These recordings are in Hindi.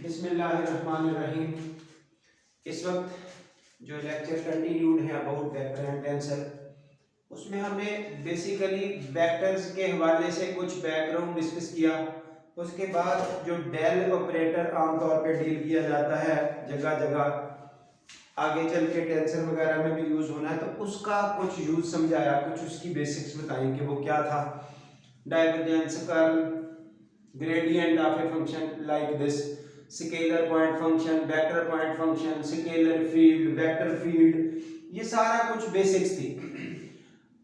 बिस्मिल्लाहिर्रहमानिर्रहीम। इस वक्त जो लेक्चर कंटिन्यूड है अबाउट वेक्टर एंड टेंसर, उसमें हमने बेसिकली वेक्टर्स के हवाले से कुछ बैकग्राउंड डिस्कस किया। उसके बाद जो डेल ऑपरेटर आमतौर पे डील किया जाता है जगह जगह, आगे चल के टेंसर वगैरह में भी यूज़ होना है, तो उसका कुछ यूज़ समझाया, कुछ उसकी बेसिक्स बताई कि वो क्या था। Divergence, curl, gradient of a function like this, scalar point function, vector point function, scalar field, vector field, ये सारा कुछ बेसिक्स थी।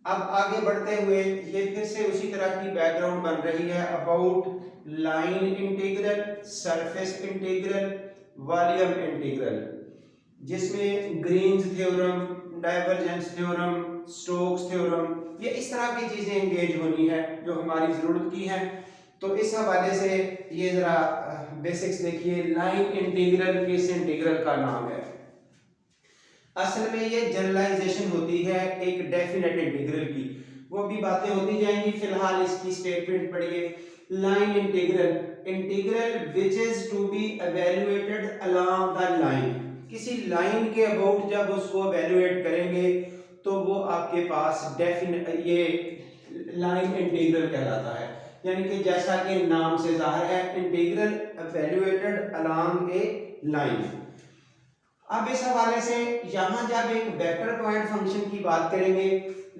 अब आगे बढ़ते हुए ये फिर से उसी तरह की बैकग्राउंड बन रही है about line integral, surface integral, volume integral, जिसमें Green's theorem, divergence theorem, Stokes theorem, ये इस तरह की चीजें एंगेज होनी है जो हमारी जरूरत की है। तो इस हवाले से ये जरा बेसिक्स देखिए। लाइन इंटीग्रल किस इंटीग्रल का नाम है? असल में ये जनरलाइजेशन होती है एक डेफिनेट इंटीग्रल की, वो भी बातें होती जाएंगी। फिलहाल इसकी स्टेटमेंट पढ़िए। Line integral, integral which is to be evaluated along the line, किसी लाइन के अबाउट जब उसको एवेल्युएट करेंगे तो वो आपके पास डेफिनेट ये लाइन इंटीग्रल कहलाता है। यानी कि जैसा कि नाम से जाहिर है, इंटीग्रल एवेल्युएटेड अलोंग ए लाइन। अब इस हवाले से यहां जब एक वेक्टर पॉइंट फंक्शन की बात करेंगे,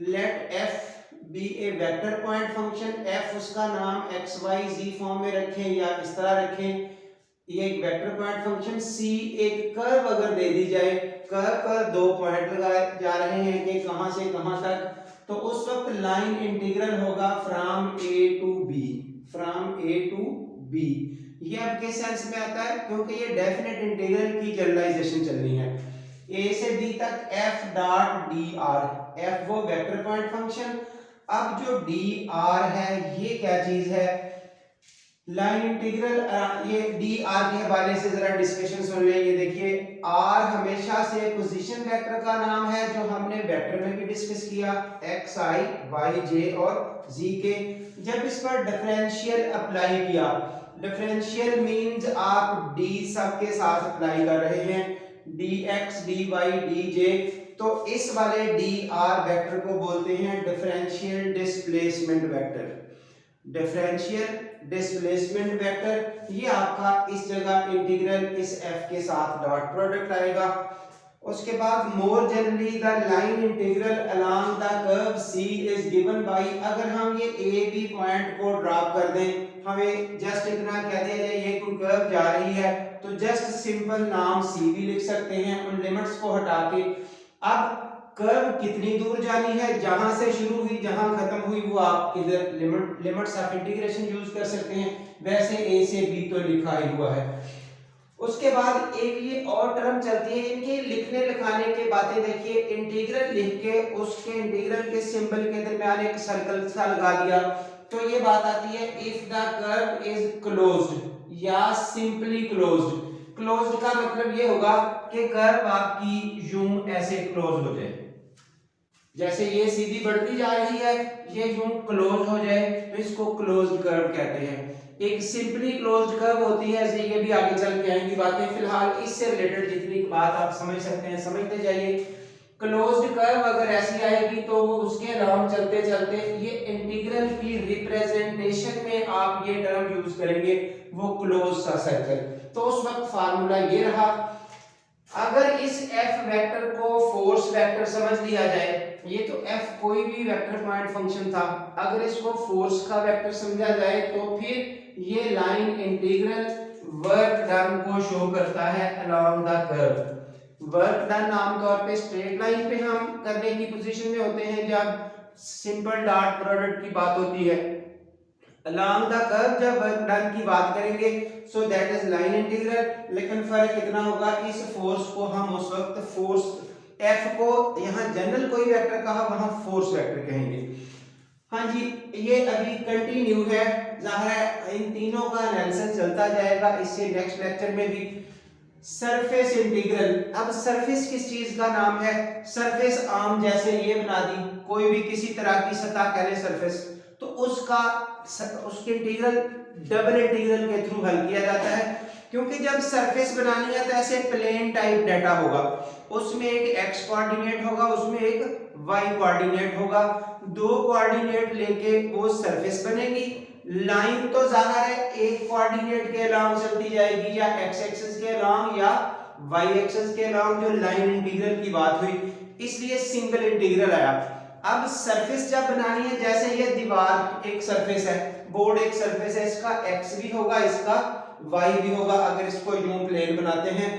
लेट एफ बी ए वेक्टर पॉइंट फंक्शन, एफ उसका नाम एक्स वाई जी फॉर्म में रखें या इस तरह रखें, ये एक वेक्टर पॉइंट फंक्शन। सी एक कर्व अगर दे दी जाए, कर्व पर दो पॉइंट लगाए जा रहे हैं कि कहां से कहां तक, तो उस वक्त लाइन इंटीग्रल होगा from A to B, from A to B. ये अब किस सेंस में आता है? क्योंकि ये डेफिनेट इंटीग्रल की जनरलाइजेशन चलनी है। ए से बी तक F dot D R, F वो वेक्टर पॉइंट फंक्शन। अब जो डी आर है ये क्या चीज है? लाइन इंटीग्रल, ये डी आर के हवाले से जरा डिस्कशन सुन लें। ये देखिए, आर हमेशा से पोजीशन वेक्टर का नाम है जो हमने वेक्टर में भी डिस्कस किया, एक्स आई वाई जे और जी के। जब इस पर डिफरेंशियल अप्लाई किया, डिफरेंशियल मींस आप डी सब के साथ अप्लाई कर रहे हैं, D X D Y D J, तो इस वाले डी आर वेक्टर को बोलते हैं differential displacement vector. Differential displacement vector, ये आपका इस जगह इंटीग्रल इस एफ के साथ डॉट प्रोडक्ट आएगा। उसके बाद more generally the line integral along the curve C is given by, अगर हम ये ए बी पॉइंट को ड्रॉप कर दें, हमें जस्ट इतना कह दिया जाए ये कोई कर्व जा रही है, तो जस्ट सिंपल नाम सी भी लिख सकते हैं उन लिमिट्स को हटा के। अब कर्व कितनी दूर जानी है, जहां से शुरू हुई जहां खत्म हुई, वो आप इधर लिमिट्स ऑफ इंटीग्रेशन यूज कर सकते हैं। वैसे ए से बी तो लिखा ही हुआ है। उसके बाद एक ये और टर्म चलती है, इनके लिखने लिखाने के बातें देखिए। इंटीग्रल लिख के उसके इंटीग्रल के सिंबल के दरमियान एक सर्कल सा लगा दिया, तो ये बात आती है if the curve is closed या सिंपली क्लोज्ड। क्लोज्ड का मतलब ये होगा कि कर्व आपकी यूं ऐसे क्लोज हो जाए, जैसे ये सीधी बढ़ती जा रही है, ये यूं क्लोज हो जाए, तो इसको क्लोज्ड कर्व कहते हैं। एक सिंपली क्लोज्ड कर्व होती है, ऐसे ये भी आगे चल के आएंगी बातें। फिलहाल इससे रिलेटेड जितनी बात आप समझ सकते हैं समझते जाइए। क्लोज्ड कर्व अगर ऐसी आएगी तो वो उसके अलावा चलते चलते ये इंटीग्रल की रिप्रेजेंटेशन में आप ये टर्म यूज करेंगे, वो क्लोज सा सर्कल। तो उस वक्त फार्मूला ये रहा, अगर इस एफ वेक्टर को फोर्स वेक्टर समझ लिया जाए, ये तो एफ कोई भी वेक्टर पॉइंट फंक्शन था, अगर इसको फोर्स का वेक्टर समझा जाए तो फिर ये लाइन इंटीग्रल वर्क डन को शो करता है along the curve. Work done आमतौर पे स्ट्रेट लाइन पे हम करने की पोजीशन में होते हैं जब सिंपल डॉट प्रोडक्ट की बात होती है। अलोंग द कर्व जब वर्क डन की बात करेंगे, so that is line integral. लेकिन फर्क इतना होगा, इस फोर्स को हम उस वक्त फोर्स एफ को यहाँ जनरल कोई वेक्टर कहा, वहां फोर्स वेक्टर कहेंगे। हाँ जी, ये अभी कंटिन्यू है, जाहिर है इन तीनों का एनालिसिस चलता जाएगा इससे नेक्स्ट लेक्चर में भी। सरफेस इंटीग्रल, अब सरफेस किस चीज का नाम है? सरफेस आम जैसे ये बना दी, कोई भी किसी तरह की सतह कह ले सरफेस, तो उसका उसके इंटीग्रल डबल इंटीग्रल के थ्रू हल किया जाता है। क्योंकि जब सरफेस बनानी है तो ऐसे प्लेन टाइप डाटा होगा, उसमें एक एक्स कोऑर्डिनेट होगा, उसमें एक वाई कोऑर्डिनेट होगा, दो कोऑर्डिनेट लेके वो सरफेस बनेगी। लाइन तो जाहिर है एक कोऑर्डिनेट के अलोंग चलती जाएगी, या एक्स एक्सिस के अलोंग या वाई एक्सिस के अलोंग, जो लाइन इंटीग्रल की बात हुई, इसलिए सिंगल इंटीग्रल आया। अब सरफेस जब बनानी है, जैसे ये दीवार एक सरफेस है, बोर्ड एक सरफेस है, इसका एक्स भी होगा, इसका वाई भी होगा, अगर इसको यूं प्लेन बनाते हैं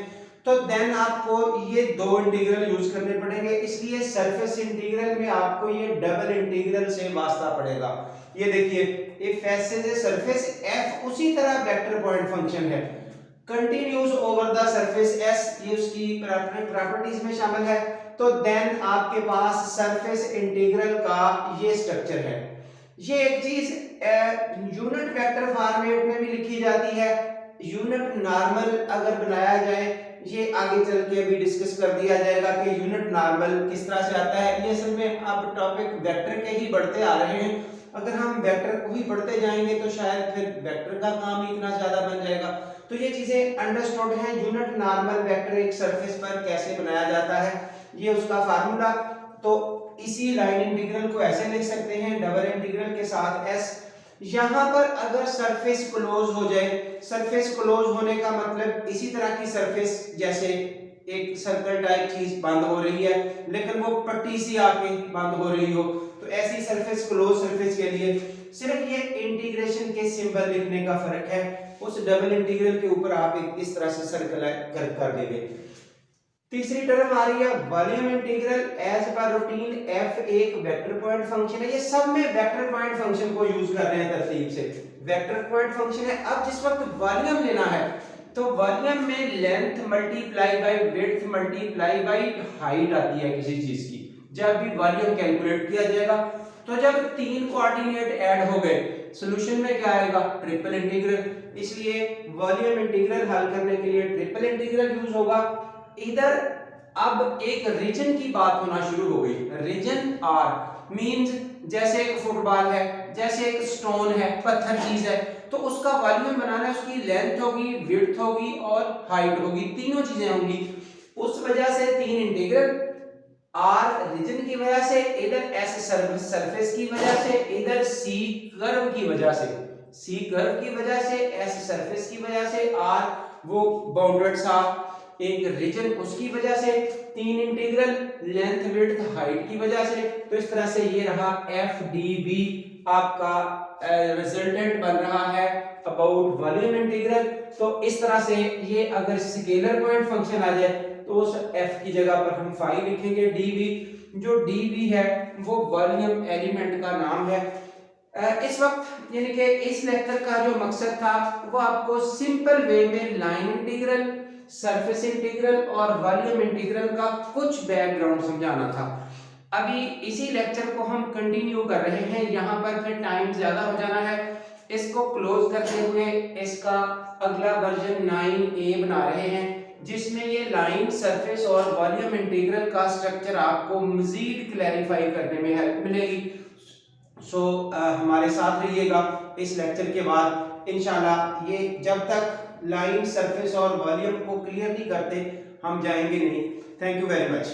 तो देन आपको ये दो इंटीग्रल यूज करने पड़ेंगे, इसलिए सरफेस इंटीग्रल में आपको ये डबल इंटीग्रल से वास्ता पड़ेगा। ये देखिए if S is a surface F उसी तरह वेक्टर पॉइंट फंक्शन है, continuous over the surface S, ये उसकी प्रॉपर्टीज में शामिल है। तो देन आपके पास सरफेस इंटीग्रल का ये स्ट्रक्चर है। ये एक चीज यूनिट वेक्टर फॉर्मेट में भी लिखी जाती है, यूनिट नॉर्मल अगर बनाया जाए, ये आगे चल के अभी डिस्कस कर दिया जाएगा कि यूनिट नॉर्मल किस तरह से आता है। ये असल में अब टॉपिक वेक्टर के ही बढ़ते आ रहे हैं, अगर हम वेक्टर को ही पढ़ते जाएंगे तो शायद फिर वेक्टर का काम ही इतना ज्यादा बन जाएगा। तो ये चीजें अंडरस्टूड हैं, यूनिट नॉर्मल वेक्टर एक सरफेस पर कैसे बनाया जाता है, ये उसका फार्मूला। तो इसी लाइन इंटीग्रल को ऐसे लिख सकते हैं, डबल इंटीग्रल के साथ एस। यहां पर अगर सरफेस क्लोज हो जाए, सरफेस क्लोज होने का मतलब इसी तरह की सरफेस, जैसे एक सर्कल टाइप चीज बंद हो रही है लेकिन वो पट्टी सी आके बंद हो रही हो, तो ऐसी सरफेस क्लोज सरफेस के लिए सिर्फ ये इंटीग्रेशन के सिंबल लिखने का फर्क है। उस डबल इंटीग्रल के ऊपर आप एक इस तरह से सर्कल कर देंगे। तीसरी टर्म आ रही है volume integral. As per routine F एक वेक्टर पॉइंट फंक्शन है, ये सब में वेक्टर पॉइंट फंक्शन को यूज कर रहे हैं तरतीब से, वेक्टर पॉइंट फंक्शन है। अब जिस वक्त वॉल्यूम लेना है तो वॉल्यूम में length multiply by width multiply by height आती है किसी चीज की। जब भी वॉल्यूम कैलकुलेट किया जाएगा तो जब तीन कोऑर्डिनेट ऐड हो गए, सॉल्यूशन में क्या आएगा, ट्रिपल इंटीग्रल। इसलिए वॉल्यूम इंटीग्रल हल करने के लिए ट्रिपल इंटीग्रल यूज होगा। इधर अब एक रीजन की बात होना शुरू हो गई, रीजन आर मींस जैसे एक फुटबॉल है, जैसे एक स्टोन है, पत्थर चीज है, तो उसका वॉल्यूम बनाना है, उसकी लेंथ होगी, विड्थ होगी और हाइट होगी, तीनों चीजें होंगी। उस वजह से तीन इंटीग्रल, आर रीजन की वजह से, इधर एस सरफेस की वजह से, इधर सी कर्व की वजह से, सी कर्व की वजह से, एस सरफेस की वजह से, आर वो बाउंडेड सा एक रीजन उसकी वजह से, तीन इंटीग्रल लेंथ विड्थ हाइट की वजह से। तो इस तरह से ये रहा एफ डी बी आपका रिजल्टेंट बन रहा है अबाउट वॉल्यूम इंटीग्रल। तो इस तरह से ये अगर स्केलर पॉइंट फंक्शन आ जाए तो उस एफ की जगह पर हम फाई लिखेंगे डी बी, जो डी बी है वो वॉल्यूम एलिमेंट का नाम है। इस वक्त यानी कि इस लेक्चर का जो मकसद था वो आपको सिंपल वे में लाइन इंटीग्रल, सरफेस इंटीग्रल और वॉल्यूम इंटीग्रल का कुछ बैकग्राउंड समझाना था। अभी इसी लेक्चर को हम कंटिन्यू कर रहे हैं, यहाँ पर फिर टाइम ज्यादा हो जाना है। इसको क्लोज करते हुए इसका अगला वर्जन 9A बना रहे हैं, जिसमें ये लाइन, सरफेस और वॉल्यूम इंटीग्रल का स्ट्रक्चर आपको मजीद क्लैरिफाई करने में हेल्प मिलेगी। सो हमारे साथ रहिएगा। इस लेक्चर के बाद इंशाल्लाह ये जब तक लाइन, सरफेस और वॉल्यूम को क्लियर नहीं करते हम जाएंगे नहीं। Thank you very much.